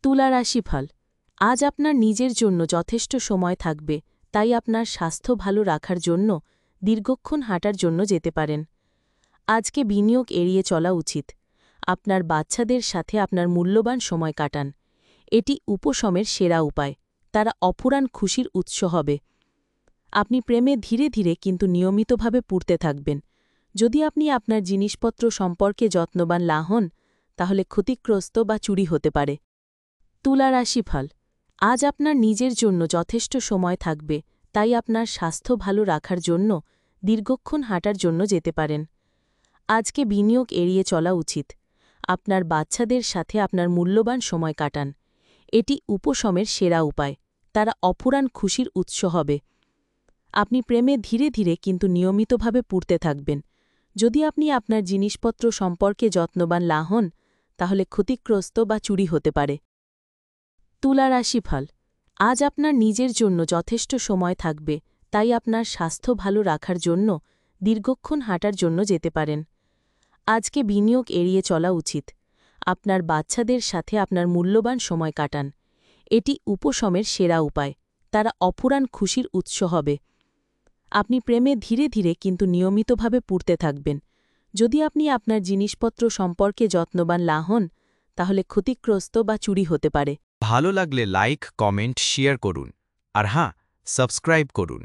তুলা রাশিফল। আজ আপনার নিজের জন্য যথেষ্ট সময় থাকবে, তাই আপনার স্বাস্থ্য ভালো রাখার জন্য দীর্ঘক্ষণ হাঁটার জন্য যেতে পারেন। আজকে বিনিয়োগ এড়িয়ে চলা উচিত। আপনার বাচ্চাদের সাথে আপনার মূল্যবান সময় কাটান। এটি উপশমের সেরা উপায়। তারা অফুরান খুশির উৎস হবে। আপনি প্রেমে ধীরে ধীরে কিন্তু নিয়মিতভাবে পুড়তে থাকবেন। যদি আপনি আপনার জিনিসপত্র সম্পর্কে যত্নবান না হন, তাহলে ক্ষতিগ্রস্ত বা চুরি হতে পারে। তুলা রাশিফল। আজ আপনার নিজের জন্য যথেষ্ট সময় থাকবে, তাই আপনার স্বাস্থ্য ভালো রাখার জন্য দীর্ঘক্ষণ হাঁটার জন্য যেতে পারেন। আজকে বিনিয়োগ এড়িয়ে চলা উচিত। আপনার বাচ্চাদের সাথে আপনার মূল্যবান সময় কাটান। এটি উপশমের সেরা উপায়। তারা অফুরান খুশির উৎস হবে। আপনি প্রেমে ধীরে ধীরে কিন্তু নিয়মিতভাবে পুড়তে থাকবেন। যদি আপনি আপনার জিনিসপত্র সম্পর্কে যত্নবান না হন, তাহলে ক্ষতিগ্রস্ত বা চুরি হতে পারে। তুলা রাশিফল। আজ আপনার নিজের জন্য যথেষ্ট সময় থাকবে, তাই আপনার স্বাস্থ্য ভালো রাখার জন্য দীর্ঘক্ষণ হাঁটার জন্য যেতে পারেন। আজকে বিনিয়োগ এড়িয়ে চলা উচিত। আপনার বাচ্চাদের সাথে আপনার মূল্যবান সময় কাটান। এটি উপশমের সেরা উপায়। তারা অফুরান খুশির উৎস হবে। আপনি প্রেমে ধীরে ধীরে কিন্তু নিয়মিতভাবে পুড়তে থাকবেন। যদি আপনি আপনার জিনিসপত্র সম্পর্কে যত্নবান না হন, তাহলে ক্ষতিগ্রস্ত বা চুরি হতে পারে। ভালো লাগলে লাইক, কমেন্ট, শেয়ার করুন। আর হ্যাঁ, সাবস্ক্রাইব করুন।